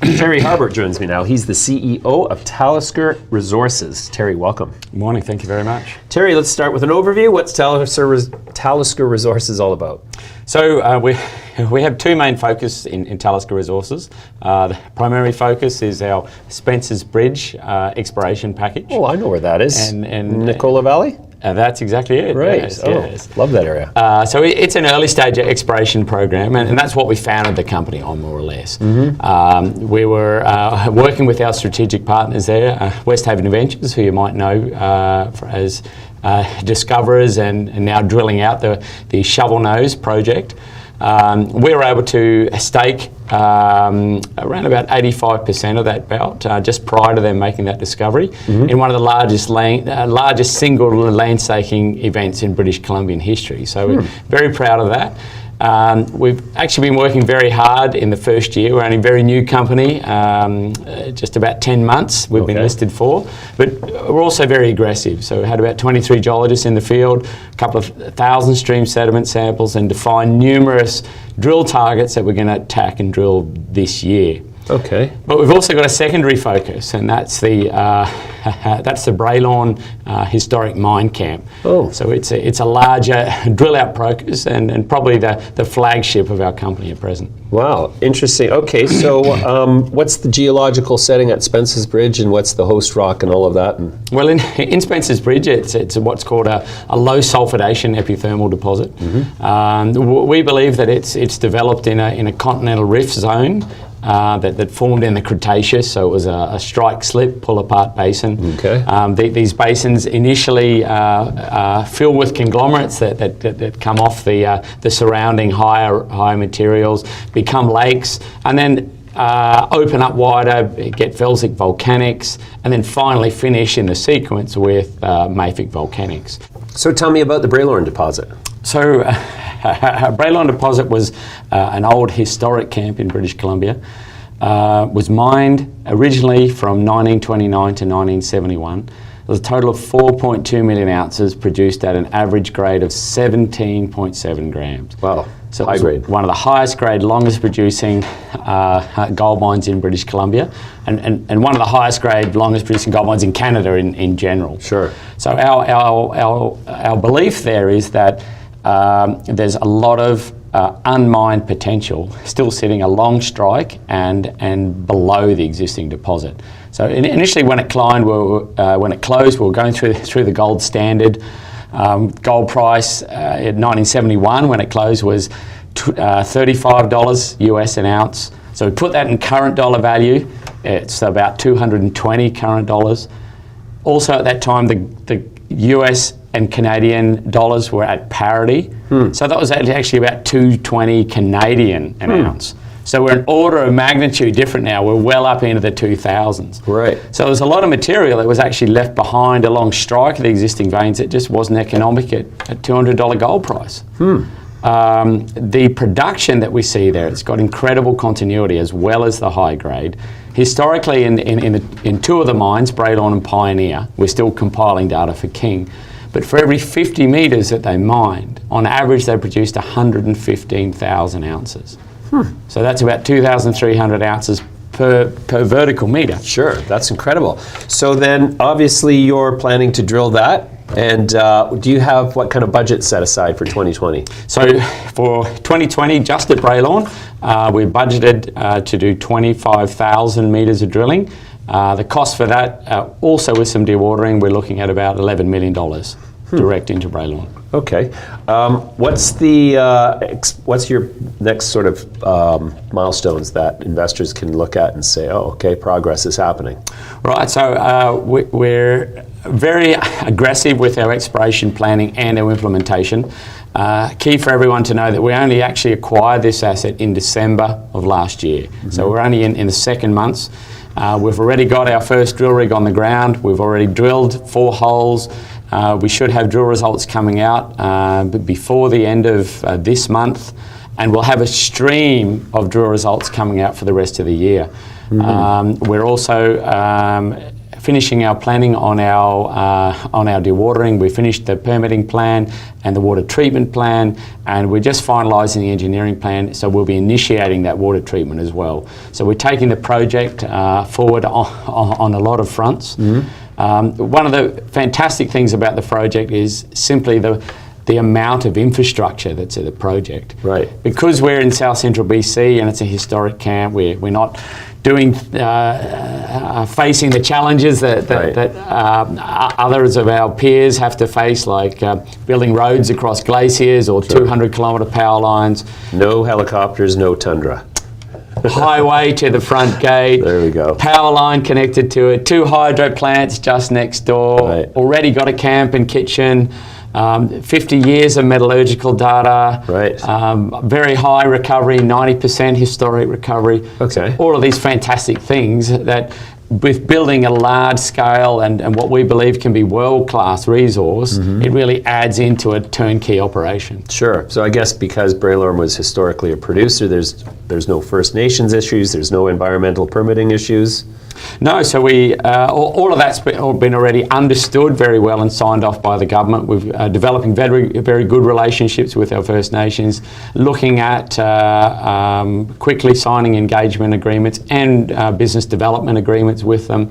Terry Harbort joins me now. He's the CEO of Talisker Resources. Terry, welcome. Good morning, thank you very much. Terry, let's start with an overview. What's Talisker Resources all about? So we have two main focus in Talisker Resources. The primary focus is our Spences Bridge exploration package. Oh, I know where that is. And Nicola Valley? That's exactly it. Right. Yes, oh, yes. Love that area. So it's an early stage exploration program, and that's what we founded the company on, more or less. We were working with our strategic partners there, West Haven Ventures, who you might know as discoverers and now drilling out the Shovel Nose project. We were able to stake around about 85% of that belt just prior to them making that discovery in one of the largest single land staking events in British Columbian history. So we're very proud of that. We've actually been working very hard in the first year. We're only a very new company, just about 10 months we've been listed for, but we're also very aggressive. So we had about 23 geologists in the field, a couple of 1,000 stream sediment samples, and defined numerous drill targets that we're going to attack and drill this year. Okay. But we've also got a secondary focus, and that's the Bralorne historic mine camp. Oh. So it's a larger drill out focus and probably the flagship of our company at present. Wow, interesting. Okay, so what's the geological setting at Spences Bridge, and what's the host rock and all of that? Well, in Spences Bridge, it's what's called a low sulfidation epithermal deposit. We believe that it's developed in a continental rift zone that formed in the Cretaceous, so it was a strike-slip, pull-apart basin. Okay. These basins initially fill with conglomerates that come off the surrounding higher materials, become lakes, and then open up wider, get felsic volcanics, and then finally finish in the sequence with mafic volcanics. So tell me about the Bralorne Deposit. So Bralorne Deposit was an old historic camp in British Columbia. Was mined originally from 1929 to 1971. There was a total of 4.2 million ounces produced at an average grade of 17.7 grams. Wow, so high grade. One of the highest grade, longest producing gold mines in British Columbia, and one of the highest grade, longest producing gold mines in Canada in general. Sure. So our belief there is that there's a lot of unmined potential still sitting along strike and below the existing deposit. So initially, when it climbed, when it closed, we were going through the gold standard. Gold price in 1971 when it closed was $35 US an ounce. So we put that in current dollar value. It's about 220 current dollars. Also at that time, the US and Canadian dollars were at parity. So that was actually about 220 Canadian an ounce. So we're an order of magnitude different now. We're well up into the 2000s. Right. So there's a lot of material that was actually left behind along strike of the existing veins that just wasn't economic at $200 gold price. The production that we see there, it's got incredible continuity as well as the high grade. Historically, in two of the mines, Bralorne and Pioneer, we're still compiling data for King, but for every 50 metres that they mined, on average they produced 115,000 ounces. So that's about 2,300 ounces per vertical metre. Sure, that's incredible. So then obviously you're planning to drill that, and do you have what kind of budget set aside for 2020? So for 2020, just at Bralorne, we budgeted to do 25,000 metres of drilling. The cost for that, also with some dewatering, we're looking at about $11 million direct into Bralorne. Okay. What's your next sort of milestones that investors can look at and say, oh, okay, progress is happening? Right, so we're very aggressive with our exploration planning and our implementation. Key for everyone to know that we only actually acquired this asset in December of last year. So we're only in the second months. We've already got our first drill rig on the ground. We've already drilled 4 holes. We should have drill results coming out before the end of this month, and we'll have a stream of drill results coming out for the rest of the year. We're also finishing our planning on our dewatering. We finished the permitting plan and the water treatment plan, and we're just finalising the engineering plan, so we'll be initiating that water treatment as well. So we're taking the project forward on a lot of fronts. One of the fantastic things about the project is simply the amount of infrastructure that's at the project. Right. Because we're in South Central BC and it's a historic camp, we're not doing facing the challenges that others of our peers have to face, like building roads across glaciers or 200-kilometre power lines. No helicopters, no tundra. Highway to the front gate. There we go. Power line connected to it. 2 hydro plants just next door. Right. Already got a camp and kitchen. 50 years of metallurgical data. Right. Very high recovery, 90% historic recovery. Okay. So all of these fantastic things that, with building a large scale and what we believe can be world-class resource, it really adds into a turnkey operation. Sure. So I guess because Bralorne was historically a producer, there's no First Nations issues, there's no environmental permitting issues. No, so we all of that's been already understood very well and signed off by the government. We're developing very good relationships with our First Nations, looking at quickly signing engagement agreements and business development agreements with them.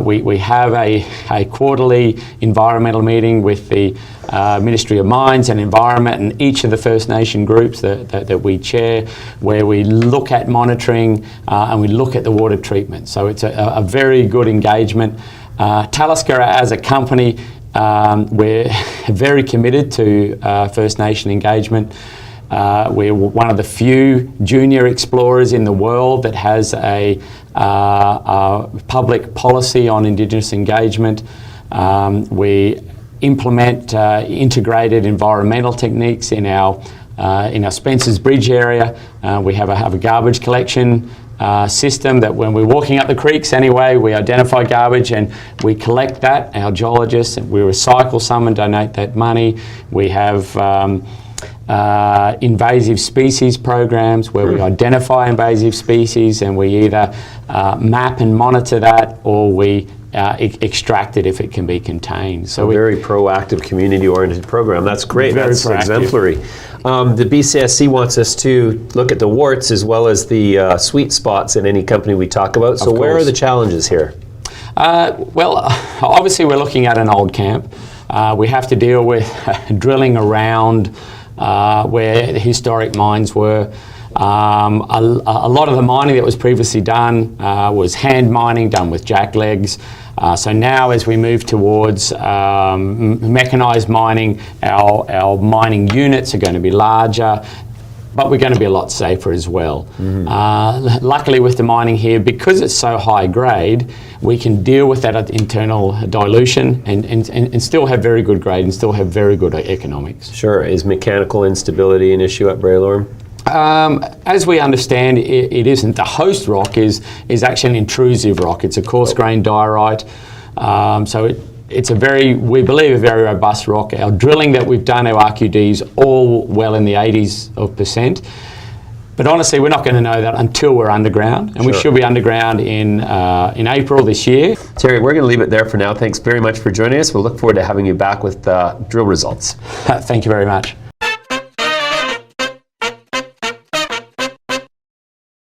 We have a quarterly environmental meeting with the Ministry of Mines and Environment and each of the First Nation groups that we chair, where we look at monitoring and we look at the water treatment. So it's a very good engagement. Talisker as a company, we're very committed to First Nation engagement. We're one of the few junior explorers in the world that has a public policy on Indigenous engagement. We implement integrated environmental techniques in our Spences Bridge area. We have a garbage collection system that when we're walking up the creeks anyway, we identify garbage and we collect that, our geologists, and we recycle some and donate that money. We have invasive species programs where we identify invasive species and we either map and monitor that, or we extract it if it can be contained. So a very proactive, community-oriented program. That's great. That's exemplary. The BCSC wants us to look at the warts as well as the sweet spots in any company we talk about. So where are the challenges here? Well, obviously we're looking at an old camp. We have to deal with drilling around where the historic mines were. A lot of the mining that was previously done was hand mining, done with jacklegs. So now as we move towards mechanised mining, our mining units are going to be larger, but we're going to be a lot safer as well. Luckily with the mining here, because it's so high grade, we can deal with that internal dilution and still have very good grade and still have very good economics. Sure. Is mechanical instability an issue at Bralorne? As we understand, it isn't. The host rock is actually an intrusive rock. It's a coarse-grained diorite. So it's we believe, a very robust rock. Our drilling that we've done, our RQDs, all well in the 80s%. But honestly, we're not going to know that until we're underground, and we should be underground in April this year. Terry, we're going to leave it there for now. Thanks very much for joining us. We'll look forward to having you back with drill results. Thank you very much.